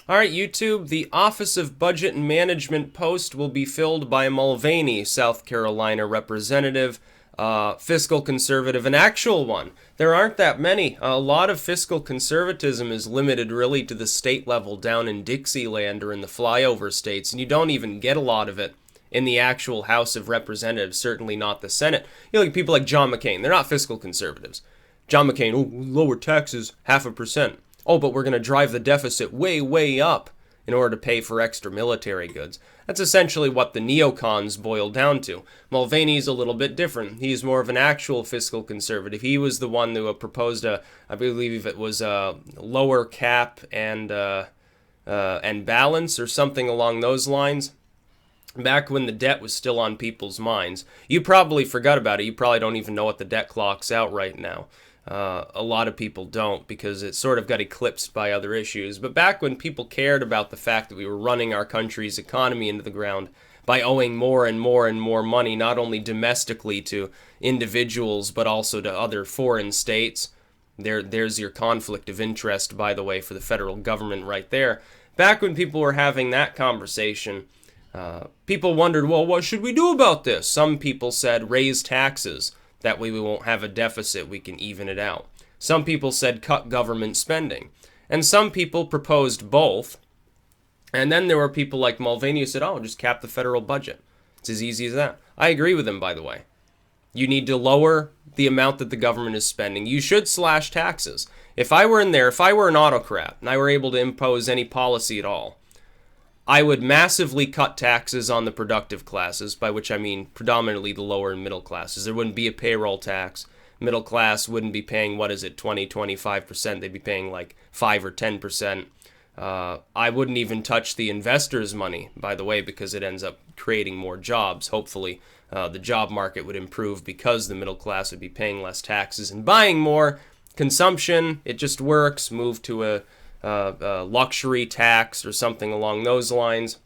All right, YouTube, the Office of Budget and Management post will be filled by Mulvaney, South Carolina representative, fiscal conservative, an actual one. There aren't that many. A lot of fiscal conservatism is limited really to the state level down in Dixieland or in the flyover states, and you don't even get a lot of it in the actual House of Representatives, certainly not the Senate. You look at people like John McCain, they're not fiscal conservatives. John McCain, oh, lower taxes, 0.5%. Oh, but we're going to drive the deficit way, way up in order to pay for extra military goods. That's essentially what the neocons boil down to. Mulvaney's a little bit different. He's more of an actual fiscal conservative. He was the one who proposed I believe it was a lower cap and balance or something along those lines. Back when the debt was still on people's minds. You probably forgot about it. You probably don't even know what the debt clock's out right now. A lot of people don't because it sort of got eclipsed by other issues. But back when people cared about the fact that we were running our country's economy into the ground by owing more and more and more money, not only domestically to individuals, but also to other foreign states. There's your conflict of interest, by the way, for the federal government right there. Back when people were having that conversation, people wondered, well, what should we do about this? Some people said raise taxes. That way we won't have a deficit, we can even it out. Some people said cut government spending. And some people proposed both. And then there were people like Mulvaney who said, oh, just cap the federal budget. It's as easy as that. I agree with him, by the way. You need to lower the amount that the government is spending. You should slash taxes. If I were an autocrat, and I were able to impose any policy at all, I would massively cut taxes on the productive classes, by which I mean predominantly the lower and middle classes. There wouldn't be a payroll tax. Middle class wouldn't be paying, 25%. They'd be paying like 5 or 10%. I wouldn't even touch the investors' money, by the way, because it ends up creating more jobs. Hopefully, the job market would improve because the middle class would be paying less taxes and buying more. Consumption, it just works. Move to a luxury tax or something along those lines.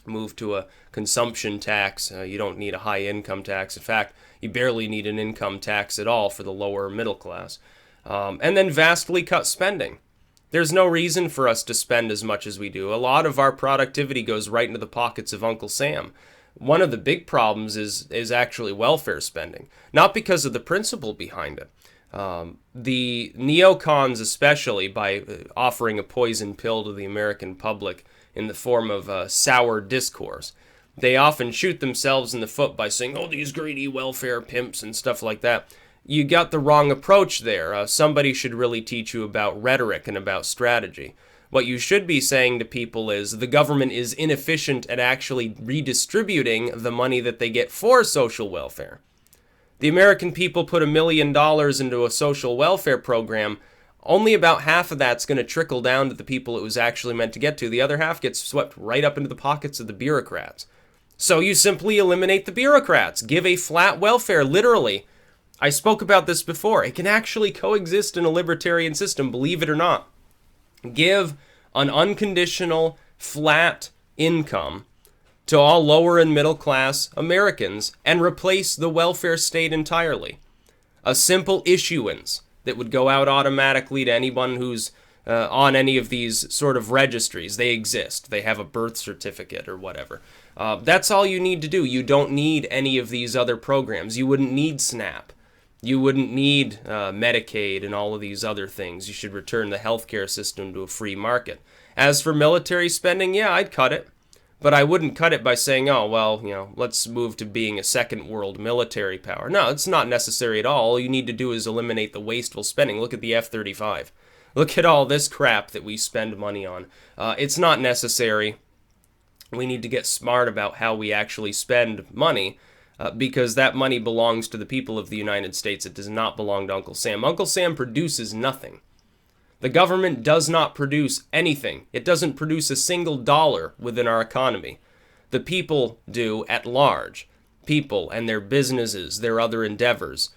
Move to a consumption tax. You don't need a high income tax. In fact, you barely need an income tax at all for the lower middle class. And then vastly cut spending. There's no reason for us to spend as much as we do. A lot of our productivity goes right into the pockets of Uncle Sam. One of the big problems is actually welfare spending, not because of the principle behind it. The neocons, especially, by offering a poison pill to the American public in the form of sour discourse, they often shoot themselves in the foot by saying, oh, these greedy welfare pimps and stuff like that. You got the wrong approach there. Somebody should really teach you about rhetoric and about strategy. What you should be saying to people is the government is inefficient at actually redistributing the money that they get for social welfare. The American people put $1 million into a social welfare program. Only about half of that's going to trickle down to the people it was actually meant to get to. The other half gets swept right up into the pockets of the bureaucrats. So you simply eliminate the bureaucrats. Give a flat welfare, literally. I spoke about this before. It can actually coexist in a libertarian system, believe it or not. Give an unconditional, flat income to all lower and middle class Americans and replace the welfare state entirely. A simple issuance that would go out automatically to anyone who's on any of these sort of registries. They exist. They have a birth certificate or whatever. That's all you need to do. You don't need any of these other programs. You wouldn't need SNAP. You wouldn't need Medicaid and all of these other things. You should return the healthcare system to a free market. As for military spending, yeah, I'd cut it. But I wouldn't cut it by saying, oh, well, let's move to being a second world military power. No, it's not necessary at all. All you need to do is eliminate the wasteful spending. Look at the F-35. Look at all this crap that we spend money on. It's not necessary. We need to get smart about how we actually spend money because that money belongs to the people of the United States. It does not belong to Uncle Sam. Uncle Sam produces nothing. The government does not produce anything. It doesn't produce a single dollar within our economy. The people do at large. People and their businesses, their other endeavors,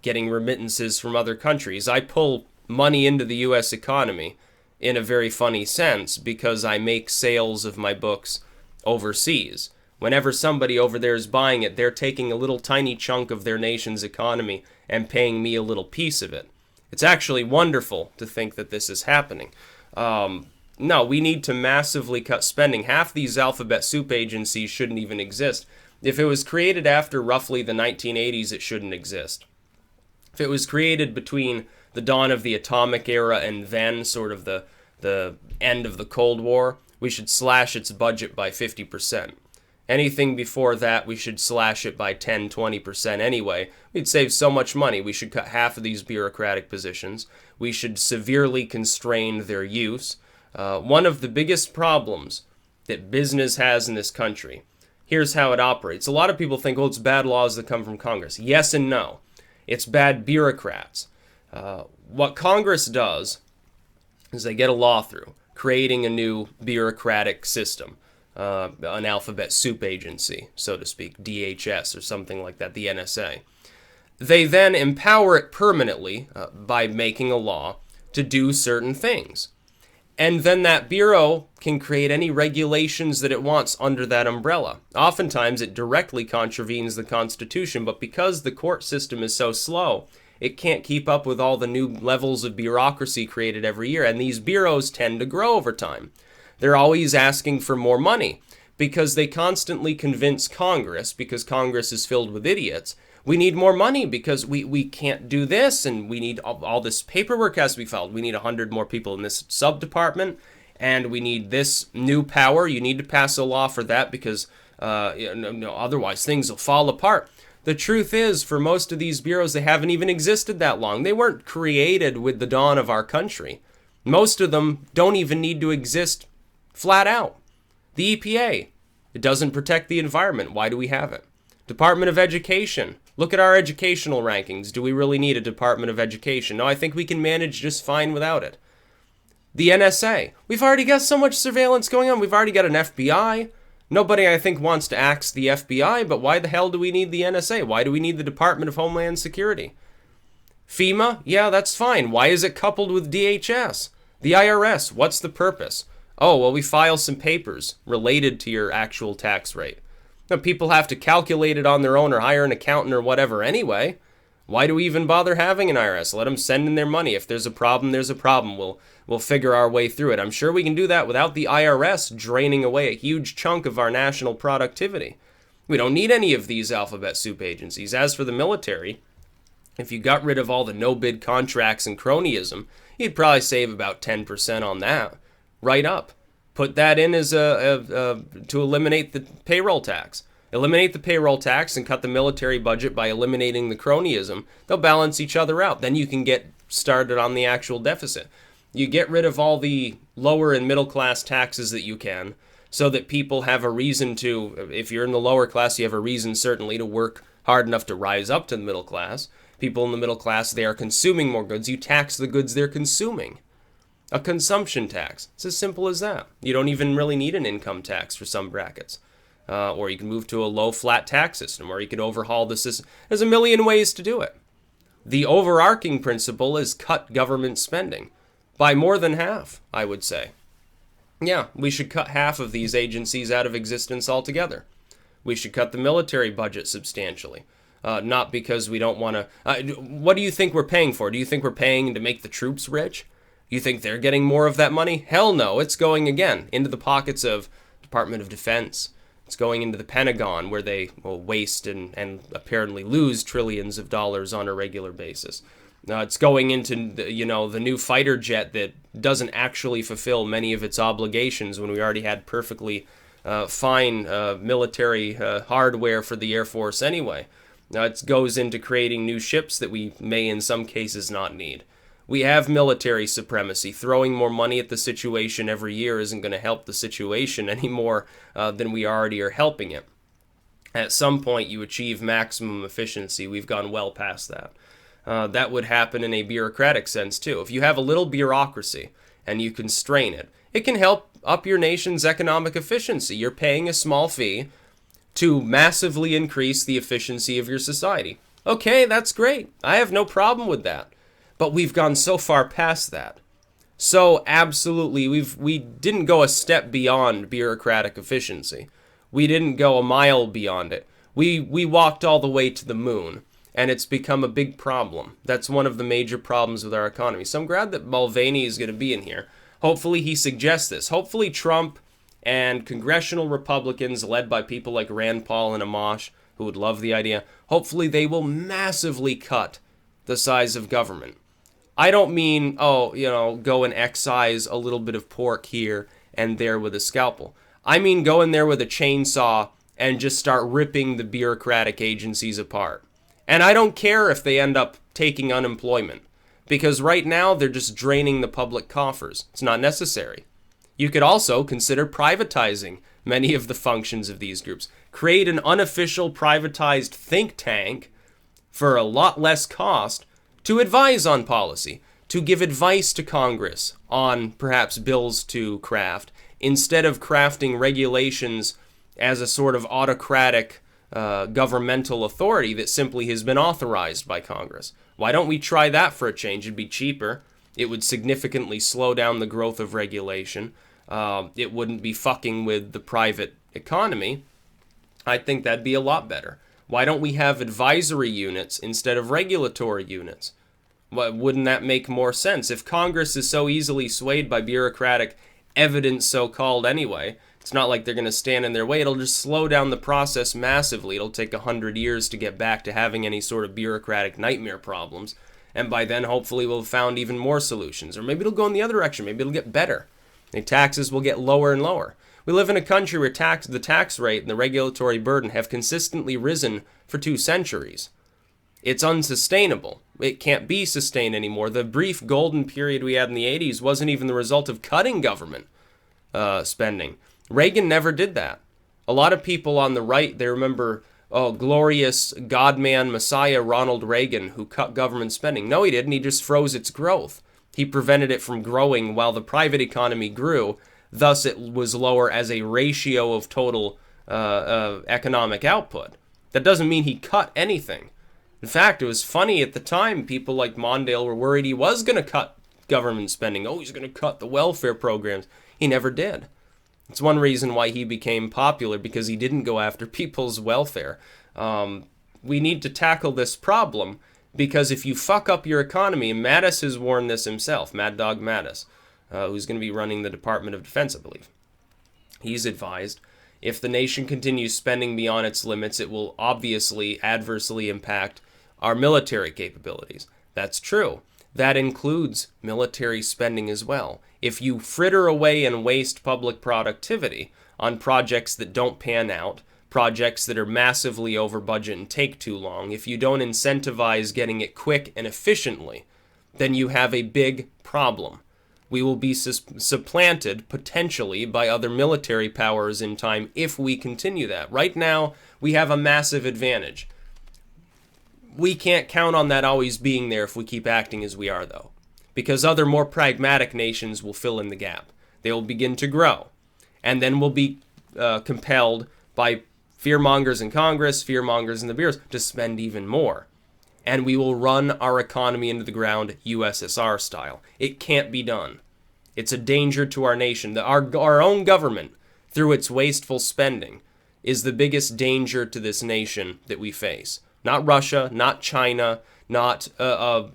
getting remittances from other countries. I pull money into the U.S. economy in a very funny sense because I make sales of my books overseas. Whenever somebody over there is buying it, they're taking a little tiny chunk of their nation's economy and paying me a little piece of it. It's actually wonderful to think that this is happening. No, we need to massively cut spending. Half these alphabet soup agencies shouldn't even exist. If it was created after roughly the 1980s, it shouldn't exist. If it was created between the dawn of the atomic era and then sort of the end of the Cold War, we should slash its budget by 50%. Anything before that, we should slash it by 10, 20% anyway. We'd save so much money. We should cut half of these bureaucratic positions. We should severely constrain their use. One of the biggest problems that business has in this country, here's how it operates. A lot of people think, oh, it's bad laws that come from Congress. Yes and no. It's bad bureaucrats. What Congress does is they get a law through, creating a new bureaucratic system, an alphabet soup agency, so to speak, DHS or something like that, the NSA. They then empower it permanently by making a law to do certain things. And then that bureau can create any regulations that it wants under that umbrella. Oftentimes it directly contravenes the Constitution, but because the court system is so slow, it can't keep up with all the new levels of bureaucracy created every year, and these bureaus tend to grow over time. They're always asking for more money because they constantly convince Congress, because Congress is filled with idiots, we need more money because we can't do this, and we need all this paperwork has to be filed. We need 100 more people in this sub-department, and we need this new power. You need to pass a law for that because otherwise things will fall apart. The truth is, for most of these bureaus, they haven't even existed that long. They weren't created with the dawn of our country. Most of them don't even need to exist flat out. The EPA, it doesn't protect the environment. Why do we have it? Department of Education. Look at our educational rankings. Do we really need a Department of Education? No, I think we can manage just fine without it. The NSA. We've already got so much surveillance going on. We've already got an FBI. Nobody, I think, wants to axe the FBI, but why the hell do we need the NSA? Why do we need the Department of Homeland Security? FEMA? Yeah, that's fine. Why is it coupled with DHS? The IRS? What's the purpose? Oh, well, we file some papers related to your actual tax rate. Now, people have to calculate it on their own or hire an accountant or whatever anyway. Why do we even bother having an IRS? Let them send in their money. If there's a problem, there's a problem. We'll figure our way through it. I'm sure we can do that without the IRS draining away a huge chunk of our national productivity. We don't need any of these alphabet soup agencies. As for the military, if you got rid of all the no-bid contracts and cronyism, you'd probably save about 10% on that. Right up. Put that in as to eliminate the payroll tax. Eliminate the payroll tax and cut the military budget by eliminating the cronyism. They'll balance each other out. Then you can get started on the actual deficit. You get rid of all the lower and middle class taxes that you can, so that people have a reason to, if you're in the lower class, you have a reason certainly to work hard enough to rise up to the middle class. People in the middle class, they are consuming more goods. You tax the goods they're consuming. A consumption tax. It's as simple as that. You don't even really need an income tax for some brackets. Or you can move to a low flat tax system, or you could overhaul the system. There's a million ways to do it. The overarching principle is cut government spending by more than half, I would say. Yeah, we should cut half of these agencies out of existence altogether. We should cut the military budget substantially. Not because we don't want to... what do you think we're paying for? Do you think we're paying to make the troops rich? You think they're getting more of that money? Hell no, it's going again into the pockets of Department of Defense. It's going into the Pentagon, where they will waste and apparently lose trillions of dollars on a regular basis. It's going into the new fighter jet that doesn't actually fulfill many of its obligations when we already had perfectly fine military hardware for the Air Force anyway. It goes into creating new ships that we may in some cases not need. We have military supremacy. Throwing more money at the situation every year isn't going to help the situation any more than we already are helping it. At some point, you achieve maximum efficiency. We've gone well past that. That would happen in a bureaucratic sense, too. If you have a little bureaucracy and you constrain it, it can help up your nation's economic efficiency. You're paying a small fee to massively increase the efficiency of your society. Okay, that's great. I have no problem with that. But we've gone so far past that. So absolutely, we didn't go a step beyond bureaucratic efficiency. We didn't go a mile beyond it. We walked all the way to the moon, and it's become a big problem. That's one of the major problems with our economy. So I'm glad that Mulvaney is going to be in here. Hopefully he suggests this. Hopefully Trump and congressional Republicans led by people like Rand Paul and Amash, who would love the idea, hopefully they will massively cut the size of government. I don't mean, go and excise a little bit of pork here and there with a scalpel. I mean go in there with a chainsaw and just start ripping the bureaucratic agencies apart. And I don't care if they end up taking unemployment, because right now they're just draining the public coffers. It's not necessary. You could also consider privatizing many of the functions of these groups. Create an unofficial privatized think tank for a lot less cost to advise on policy, to give advice to Congress on perhaps bills to craft, instead of crafting regulations as a sort of autocratic governmental authority that simply has been authorized by Congress. Why don't we try that for a change? It'd be cheaper. It would significantly slow down the growth of regulation. It wouldn't be fucking with the private economy. I think that'd be a lot better. Why don't we have advisory units instead of regulatory units? Wouldn't that make more sense? If Congress is so easily swayed by bureaucratic evidence so-called anyway, it's not like they're going to stand in their way. It'll just slow down the process massively. It'll take 100 years to get back to having any sort of bureaucratic nightmare problems. And by then, hopefully, we'll have found even more solutions. Or maybe it'll go in the other direction. Maybe it'll get better. The taxes will get lower and lower. We live in a country where the tax rate and the regulatory burden have consistently risen for 2 centuries. It's unsustainable. It can't be sustained anymore. The brief golden period we had in the 80s wasn't even the result of cutting government spending. Reagan never did that. A lot of people on the right, they remember, glorious God-man Messiah Ronald Reagan, who cut government spending. No, he didn't. He just froze its growth. He prevented it from growing while the private economy grew. Thus, it was lower as a ratio of total economic output. That doesn't mean he cut anything. In fact, it was funny at the time, people like Mondale were worried he was going to cut government spending. Oh, he's going to cut the welfare programs. He never did. It's one reason why he became popular, because he didn't go after people's welfare. We need to tackle this problem, because if you fuck up your economy, and Mattis has warned this himself, Mad Dog Mattis, who's going to be running the Department of Defense, I believe. He's advised, if the nation continues spending beyond its limits, it will obviously adversely impact our military capabilities. That's true. That includes military spending as well. If you fritter away and waste public productivity on projects that don't pan out, projects that are massively over budget and take too long, if you don't incentivize getting it quick and efficiently, then you have a big problem. We will be supplanted, potentially, by other military powers in time if we continue that. Right now, we have a massive advantage. We can't count on that always being there if we keep acting as we are, though, because other more pragmatic nations will fill in the gap. They will begin to grow, and then we'll be compelled by fearmongers in Congress, fearmongers in the bureaus, to spend even more. And we will run our economy into the ground USSR style. It can't be done. It's a danger to our nation. Our own government, through its wasteful spending, is the biggest danger to this nation that we face. Not Russia, not China, not a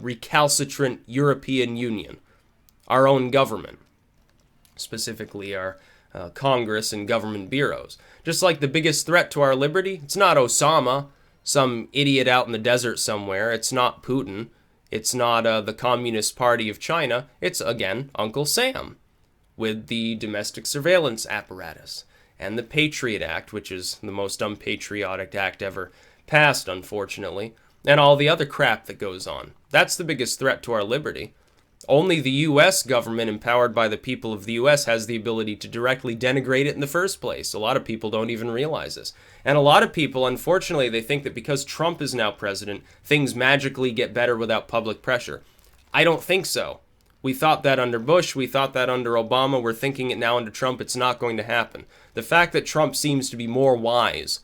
recalcitrant European Union. Our own government, specifically our Congress and government bureaus. Just like the biggest threat to our liberty, it's not Osama, some idiot out in the desert somewhere. It's not Putin. It's not the Communist Party of China. It's, again, Uncle Sam with the domestic surveillance apparatus and the Patriot Act, which is the most unpatriotic act ever passed, unfortunately, and all the other crap that goes on. That's the biggest threat to our liberty. Only the U.S. government, empowered by the people of the U.S., has the ability to directly denigrate it in the first place. A lot of people don't even realize this. And a lot of people, unfortunately, they think that because Trump is now president, things magically get better without public pressure. I don't think so. We thought that under Bush, we thought that under Obama, we're thinking it now under Trump. It's not going to happen. The fact that Trump seems to be more wise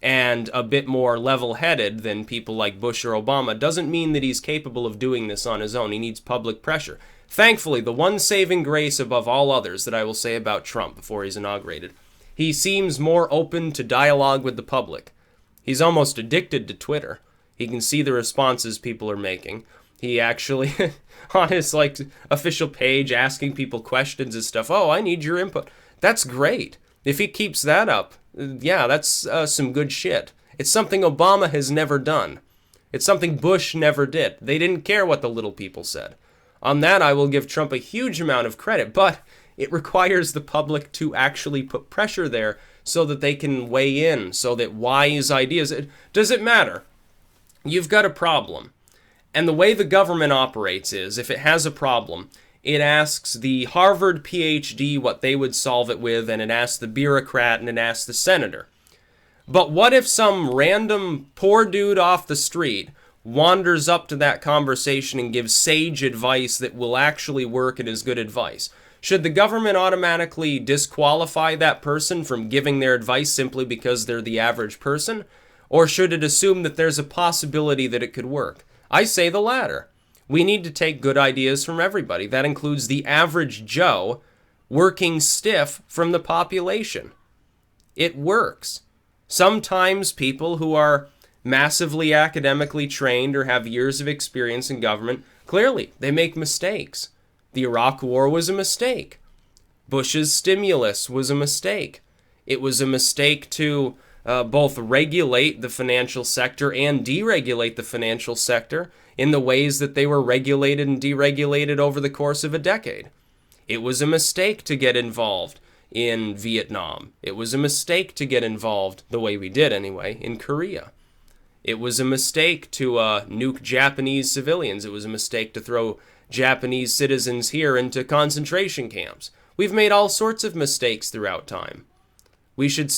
and a bit more level-headed than people like Bush or Obama doesn't mean that he's capable of doing this on his own. He needs public pressure. Thankfully, the one saving grace above all others that I will say about Trump before he's inaugurated, he seems more open to dialogue with the public. He's almost addicted to Twitter. He can see the responses people are making. He actually, on his like official page, asking people questions and stuff. Oh, I need your input. That's great. If he keeps that up, yeah, that's some good shit. It's something Obama has never done. It's something Bush never did. They didn't care what the little people said. On that, I will give Trump a huge amount of credit, but it requires the public to actually put pressure there so that they can weigh in, so that wise ideas... Does it matter? You've got a problem. And the way the government operates is, if it has a problem, it asks the Harvard PhD what they would solve it with, and it asks the bureaucrat, and it asks the senator. But what if some random poor dude off the street wanders up to that conversation and gives sage advice that will actually work and is good advice? Should the government automatically disqualify that person from giving their advice simply because they're the average person? Or should it assume that there's a possibility that it could work? I say the latter. We need to take good ideas from everybody. That includes the average Joe working stiff from the population. It works. Sometimes people who are massively academically trained or have years of experience in government, clearly, they make mistakes. The Iraq War was a mistake. Bush's stimulus was a mistake. It was a mistake to both regulate the financial sector and deregulate the financial sector in the ways that they were regulated and deregulated over the course of a decade. It was a mistake to get involved in Vietnam. It was a mistake to get involved, the way we did anyway, in Korea. It was a mistake to nuke Japanese civilians. It was a mistake to throw Japanese citizens here into concentration camps. We've made all sorts of mistakes throughout time. We should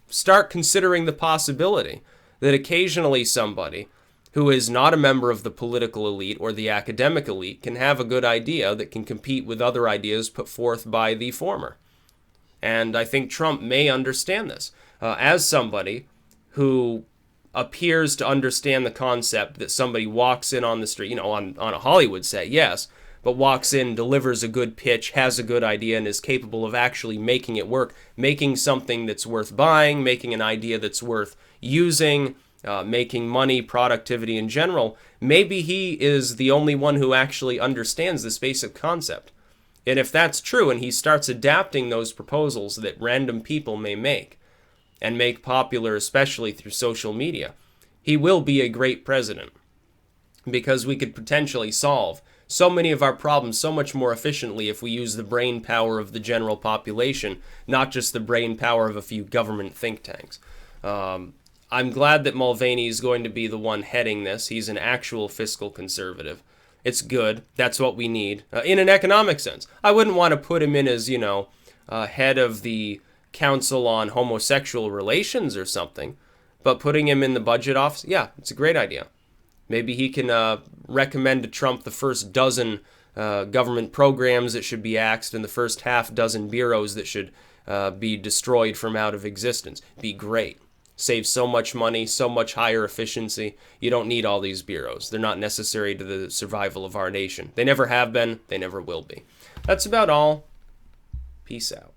start considering the possibility that occasionally somebody who is not a member of the political elite or the academic elite can have a good idea that can compete with other ideas put forth by the former. And I think Trump may understand this. As somebody who appears to understand the concept that somebody walks in on the street, on a Hollywood set, yes, but walks in, delivers a good pitch, has a good idea, and is capable of actually making it work, making something that's worth buying, making an idea that's worth using, making money, productivity in general. Maybe he is the only one who actually understands this basic concept. And if that's true, and he starts adapting those proposals that random people may make, and make popular, especially through social media, he will be a great president. Because we could potentially solve so many of our problems so much more efficiently if we use the brain power of the general population, not just the brain power of a few government think tanks. I'm glad that Mulvaney is going to be the one heading this. He's an actual fiscal conservative. It's good. That's what we need. In an economic sense. I wouldn't want to put him in as, head of the Council on Homosexual Relations or something, but putting him in the budget office, yeah, it's a great idea. Maybe he can recommend to Trump the first dozen government programs that should be axed and the first half dozen bureaus that should be destroyed from out of existence. Be great. Save so much money, so much higher efficiency. You don't need all these bureaus. They're not necessary to the survival of our nation. They never have been. They never will be. That's about all. Peace out.